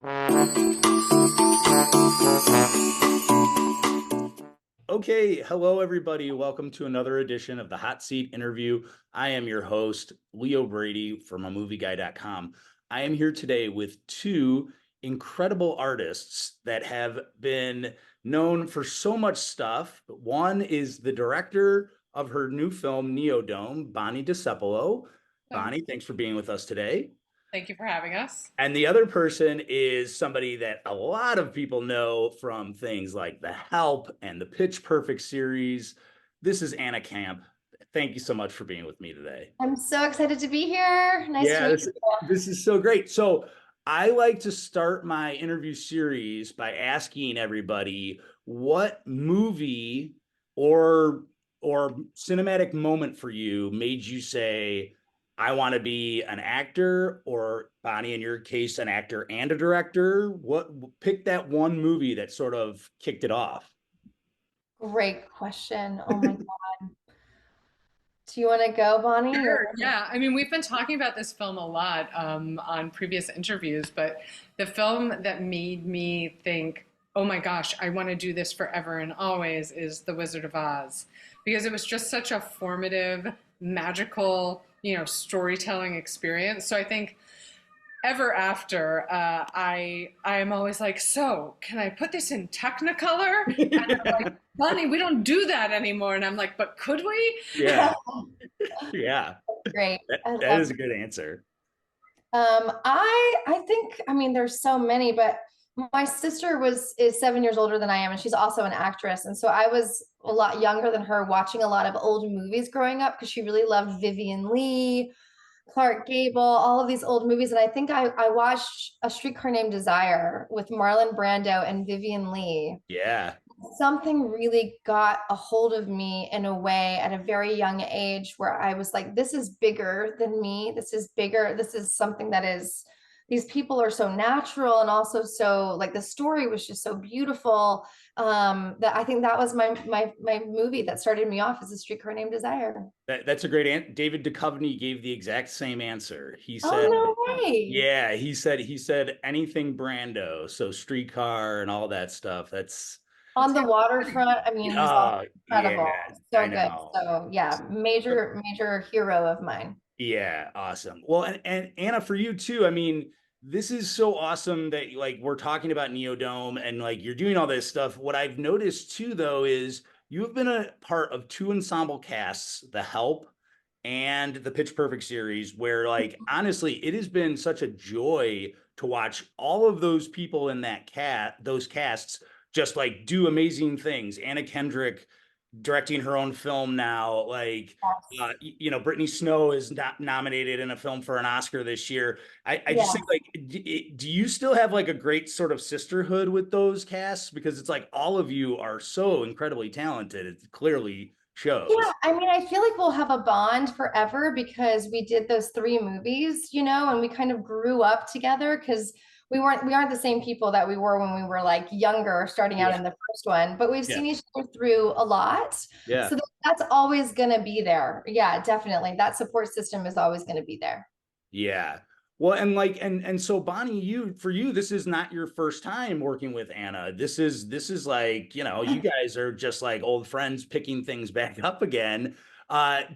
Okay, hello everybody. Welcome to another edition of the Hot Seat Interview. I am your host, Leo Brady from AMovieGuy.com. I am here today with two incredible artists that have been known for so much stuff. One is the director of her new film, Neodome, Bonnie Discepolo. Oh, Bonnie, thanks for being with us today. thank you for having us. And the other person is somebody that a lot of people know from things like The Help and the Pitch Perfect series. This is Anna Camp. Thank you so much for being with me today. I'm so excited to be here. Nice to Yeah, meet you. this is so great. So I like to start my interview series by asking everybody what movie or or cinematic moment for you made you say, I want to be an actor, or Bonnie, in your case, an actor and a director. What pick that one movie that sort of kicked it off? Great question. Oh my God. Do you want to go, Bonnie? Sure. Yeah. I mean, we've been talking about this film a lot on previous interviews, but the film that made me think, oh my gosh, I want to do this forever and always is The Wizard of Oz, because it was just such a formative, magical, storytelling experience. So I think ever after, I am always like, so can I put this in Technicolor? And they're like, Bonnie, we don't do that anymore. And I'm like, but could we? Yeah, yeah, Great. I that love is a good answer. I think, I mean, there's so many, but my sister is 7 years older than I am, and she's also an actress. And so I was a lot younger than her, watching a lot of old movies growing up because she really loved Vivian Leigh, Clark Gable, all of these old movies. And I think I watched A Streetcar Named Desire with Marlon Brando and Vivian Leigh. Yeah. Something really got a hold of me in a way at a very young age where I was like, this is bigger than me. This is bigger. This is something that is, these people are so natural, and also so like the story was just so beautiful. That I think that was my movie that started me off, as A Streetcar Named Desire. That's a great answer. David Duchovny gave the exact same answer. He Oh, said, no way. yeah, he said anything Brando, so Streetcar and all that stuff. That's On the waterfront, I mean, he's also yeah, incredible. I So good. know. So yeah, major hero of mine. Yeah, awesome. Well, and Anna, for you too. I mean, this is so awesome that like we're talking about Neodome and like you're doing all this stuff. What I've noticed too, though, is you have been a part of two ensemble casts, The Help and the Pitch Perfect series, where like honestly, it has been such a joy to watch all of those people in those casts just like do amazing things. Anna Kendrick directing her own film now, like Yes. Brittany Snow is not nominated in a film for an Oscar this year. I just think Yes. like, do you still have like a great sort of sisterhood with those casts? Because it's like all of you are so incredibly talented. It clearly Yeah, shows. I mean, I feel like we'll have a bond forever because we did those three movies, and we kind of grew up together because we aren't the same people that we were when we were like younger, starting out Yeah, in the first one, but we've yeah, seen each other through a lot. yeah. So that's always going to be there. Yeah, definitely. That support system is always going to be there. Yeah. Well, and like and so Bonnie, for you, this is not your first time working with Anna. This is like, you guys are just like old friends picking things back up again.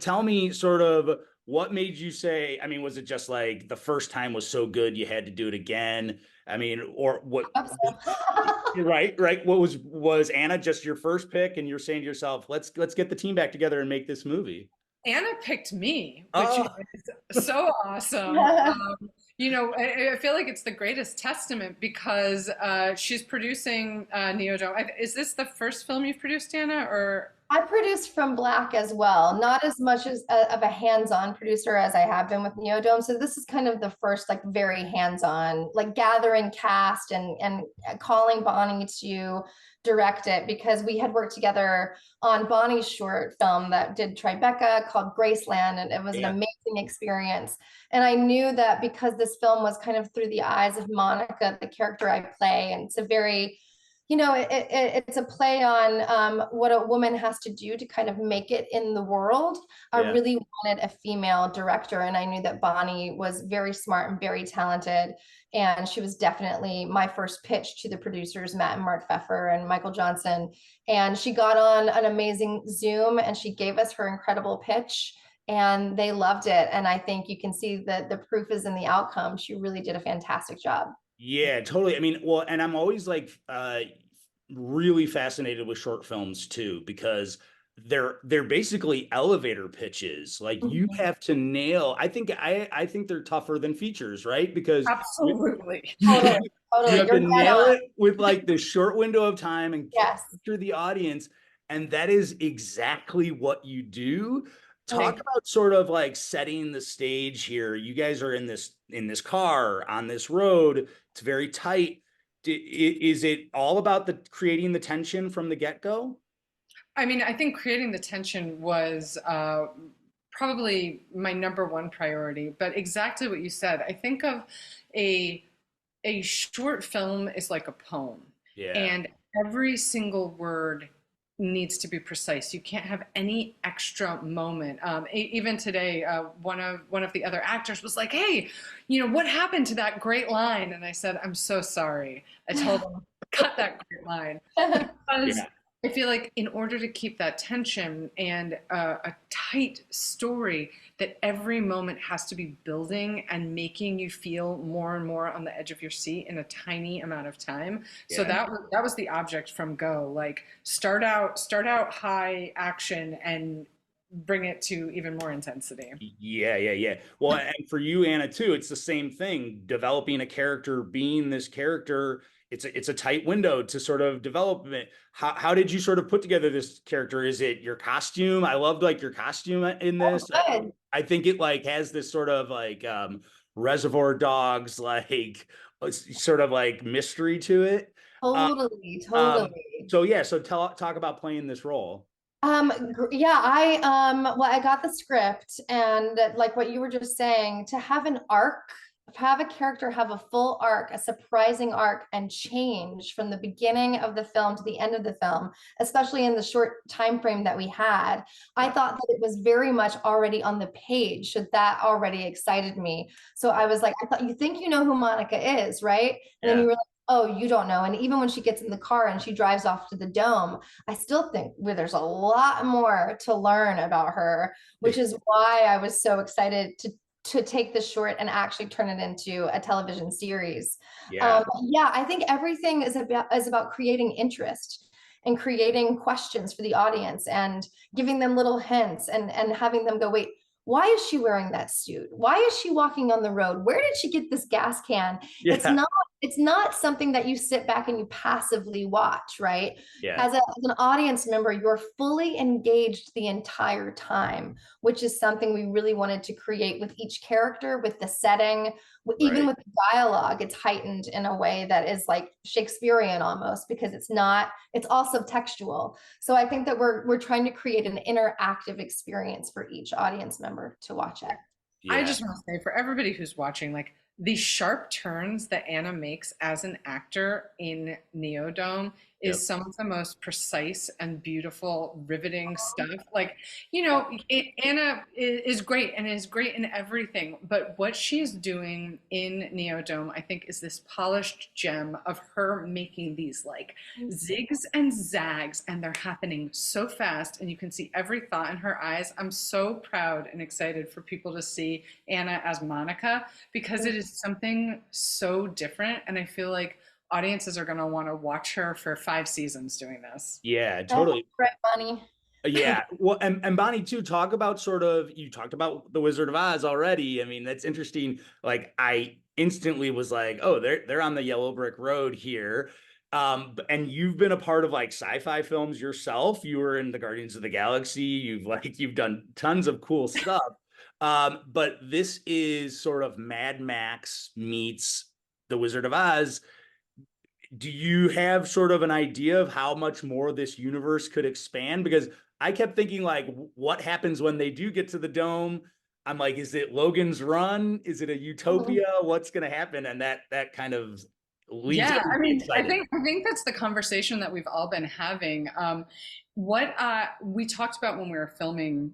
Tell me sort of what made you say, I mean, was it just like the first time was so good you had to do it again? I mean, or what Absolutely. right, right. What was Anna just your first pick and you're saying to yourself, let's get the team back together and make this movie? Anna picked me, which Oh, is so awesome. I feel like it's the greatest testament because she's producing Neodome. Is this the first film you've produced, Anna? Or I produced from Black as well, not as much as of a hands-on producer as I have been with Neodome. So this is kind of the first like very hands-on, like gathering cast and calling Bonnie to direct it, because we had worked together on Bonnie's short film that did Tribeca called Graceland, and it was an yeah, amazing experience. And I knew that because this film was kind of through the eyes of Monica, the character I play, and it's a very you know, it's a play on what a woman has to do to kind of make it in the world. I Yeah. really wanted a female director, and I knew that Bonnie was very smart and very talented. And she was definitely my first pitch to the producers, Matt and Mark Pfeffer and Michael Johnson. And she got on an amazing Zoom and she gave us her incredible pitch, and they loved it. And I think you can see that the proof is in the outcome. She really did a fantastic job. Yeah, totally. I mean, well, and I'm always like really fascinated with short films too, because they're basically elevator pitches. Like you Mhm. have to nail. I think they're tougher than features, right? Because Absolutely. Totally, you totally. have You're to dead nail on. it with like the short window of time and Yes. capture the audience. And that is exactly what you do. Talk Right. about sort of like setting the stage here. You guys are in this car on this road. It's very tight. Is it all about the creating the tension from the get-go? I mean, I think creating the tension was probably my number one priority. But exactly what you said, I think of a a short film is like a poem, Yeah. and every single word needs to be precise. You can't have any extra moment. Even today, one of the other actors was like, "Hey, what happened to that great line?" And I said, "I'm so sorry." I told him, "Cut that great line." Because Yeah. I feel like in order to keep that tension and a tight story, that every moment has to be building and making you feel more and more on the edge of your seat in a tiny amount of time. So Yeah. that was the object from go. Like start out high action and bring it to even more intensity. Yeah, yeah, yeah. Well, and for you, Anna, too, it's the same thing. Developing a character, being this character, it's a tight window to sort of develop it. How did you sort of put together this character? Is it your costume? I loved like your costume in this. Good. I think it like has this sort of like Reservoir Dogs like sort of like mystery to it. Uh, Totally, um, totally. so yeah, so talk about playing this role. Yeah, well, I got the script, and like what you were just saying, to have an arc, have a character have a full arc, a surprising arc, and change from the beginning of the film to the end of the film, especially in the short time frame that we had. I Yeah. thought that it was very much already on the page, so that already excited me. So I was like, I thought you think you know who Monica is, right? And then Yeah. you were like, oh, you don't know. And even when she gets in the car and she drives off to the dome, I still think there's a lot more to learn about her, which is why I was so excited to take this short and actually turn it into a television series. Yeah. Yeah, I think everything is about creating interest and creating questions for the audience and giving them little hints and having them go, wait, why is she wearing that suit? Why is she walking on the road? Where did she get this gas can? It's Yeah. not it's not something that you sit back and you passively watch, right? Yeah. As an audience member, you're fully engaged the entire time, which is something we really wanted to create with each character, with the setting, even Right. with the dialogue. It's heightened in a way that is like Shakespearean almost, because it's all subtextual. So I think that we're trying to create an interactive experience for each audience member to watch it. I Yeah. just want to say for everybody who's watching, like the sharp turns that Anna makes as an actor in Neodome Yep. is some of the most precise and beautiful, riveting stuff. Like, Anna is great and is great in everything, but what she's doing in Neodome, I think, is this polished gem of her making these like zigs and zags, and they're happening so fast, and you can see every thought in her eyes. I'm so proud and excited for people to see Anna as Monica because it is something so different, and I feel like audiences are going to want to watch her for 5 seasons doing this. Yeah, That's totally. right, Bonnie. Yeah. Well, and Bonnie too, talk about sort of you talked about the Wizard of Oz already. I mean, that's interesting. Like I instantly was like, oh, they're on the yellow brick road here. And you've been a part of like sci-fi films yourself. You were in the Guardians of the Galaxy. You've done tons of cool stuff. But this is sort of Mad Max meets the Wizard of Oz. Do you have sort of an idea of how much more this universe could expand? Because I kept thinking, like, what happens when they do get to the dome? I'm like, is it Logan's Run? Is it a utopia? What's going to happen? And that kind of leaves Yeah, I everybody mean, excited. I think that's the conversation that we've all been having. What we talked about when we were filming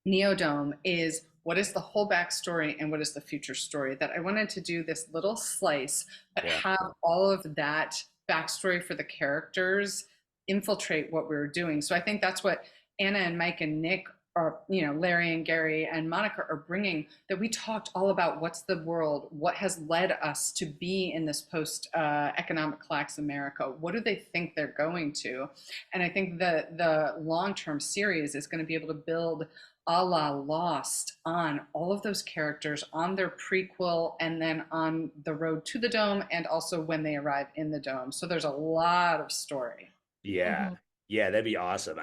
Neodome is what is the whole backstory and what is the future story. That I wanted to do this little slice, but Yeah. have all of that backstory for the characters infiltrate what we were doing. So I think that's what Anna and Mike and Nick are, you know, Larry and Gary and Monica are bringing, that we talked all about what's the world, what has led us to be in this post economic collapse America, what do they think they're going to. And I think the long-term series is going to be able to build a la Lost on all of those characters, on their prequel, and then on the road to the dome, and also when they arrive in the dome. So there's a lot of story. Yeah. Mhm. Yeah, that'd be awesome.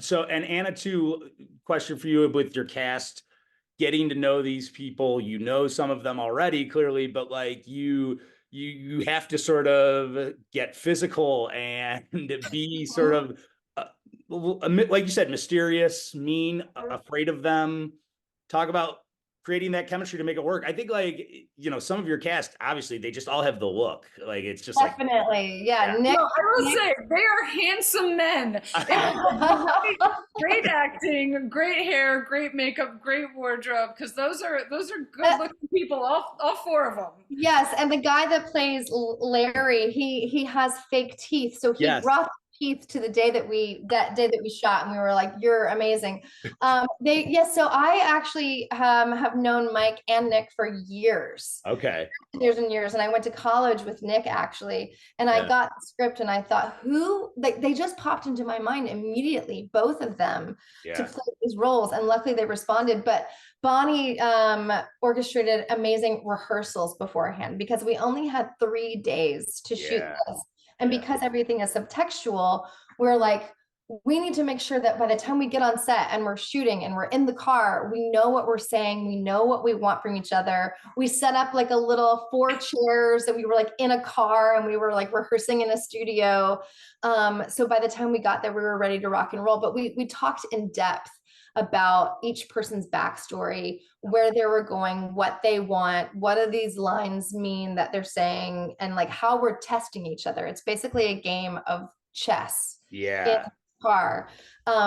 So and Anna too, question for you with your cast, getting to know these people, you know some of them already clearly, but like you have to sort of get physical and be sort of uh, like you said, mysterious, mean, afraid of them. Talk about creating that chemistry to make it work. I think like, you know, some of your cast, obviously they just all have the look. Like it's just like, Definitely. Yeah. yeah. No, I will say they are handsome men. Great acting, great hair, great makeup, great wardrobe. Because those are good looking people. All four of them. Yes, and the guy that plays Larry, he has fake teeth, so he Yes. brought teeth to the day that we shot, and we were like, "You're amazing." They yes, so I actually have known Mike and Nick for Okay. years and years, and I went to college with Nick actually, and I Yeah. got the script, and I thought, who like they just popped into my mind immediately, both of them to Yeah. play these roles, and luckily they responded, but Bonnie orchestrated amazing rehearsals beforehand because we only had 3 days to shoot Yeah. this. And Yeah. because everything is subtextual, we're like, we need to make sure that by the time we get on set and we're shooting and we're in the car, we know what we're saying, we know what we want from each other. We set up like a little 4 chairs that we were like in a car and we were like rehearsing in a studio. So by the time we got there, we were ready to rock and roll. But we talked in depth about each person's backstory, where they were going, what they want, what do these lines mean that they're saying, and like how we're testing each other. It's basically a game of chess in Yeah. the car.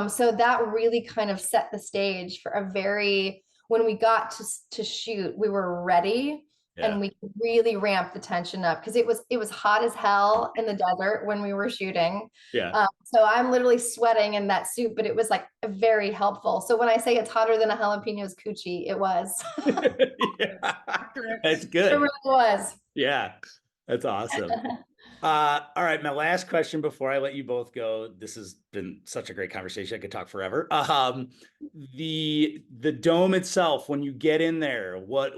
So that really kind of set the stage for a very, when we got to shoot, we were ready Yeah. and we really ramped the tension up because it was hot as hell in the desert when we were shooting. Yeah. So I'm literally sweating in that suit, but it was like very helpful. So when I say it's hotter than a jalapeno's coochie, it was. Yeah. That's It good. really was. Yeah. That's awesome. All right, my last question before I let you both go. This has been such a great conversation. I could talk forever. The dome itself, when you get in there, what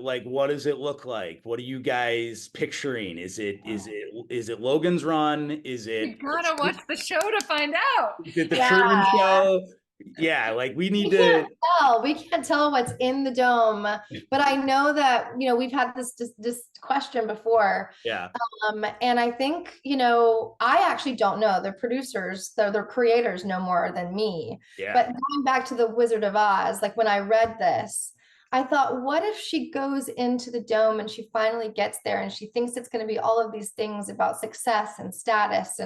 does it look like? What are you guys picturing? Is it Logan's Run? You gotta watch the show to find out. Is it the Truman Yeah. Show? Yeah, like we need We can't to. tell. We can't tell what's in the dome, but I know that, we've had this question before. Yeah, And I think, I actually don't know. The producers, the creators know more than me. yeah, But going back to the Wizard of Oz, like when I read this, I thought, what if she goes into the dome and she finally gets there and she thinks it's going to be all of these things about success and status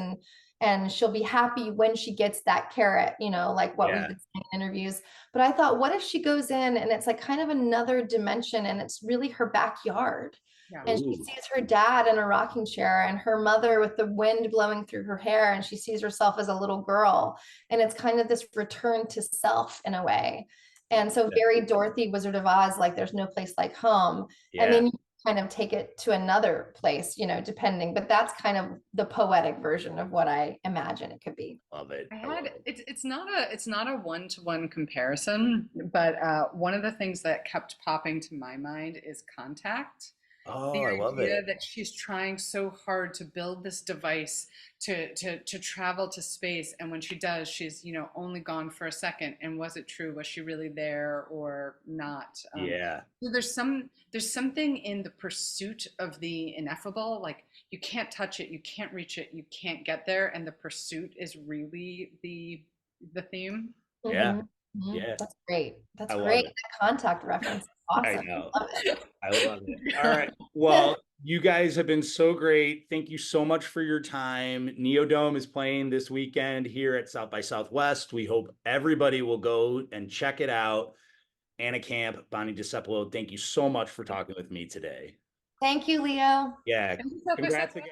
and she'll be happy when she gets that carrot, like what we've yeah. been saying in interviews. But I thought, what if she goes in and it's like kind of another dimension and it's really her backyard? Yeah. And she Ooh, sees her dad in a rocking chair and her mother with the wind blowing through her hair, and she sees herself as a little girl. And it's kind of this return to self in a way. And so very Dorothy Wizard of Oz, like there's no place like home. And yeah. then you kind of take it to another place, depending, but that's kind of the poetic version of what I imagine it could be. Love it. I I love had it. it's not a one-to-one comparison, but one of the things that kept popping to my mind is Contact. Oh, The I love idea it. that she's trying so hard to build this device to travel to space, and when she does, she's only gone for a second. And was it true? Was she really there or not? Yeah, So there's something in the pursuit of the ineffable. Like you can't touch it, you can't reach it, you can't get there, and the pursuit is really the theme. yeah, Mhm, mhm. yeah. That's great. I That's love great. it. That contact reference is I awesome. know. Love it. I love it. All right. Well, You guys have been so great. Thank you so much for your time. Neodome is playing this weekend here at South by Southwest. We hope everybody will go and check it out. Anna Camp, Bonnie Discepolo, thank you so much for talking with me today. Thank you, Leo. Yeah, Thank you so much. congrats again.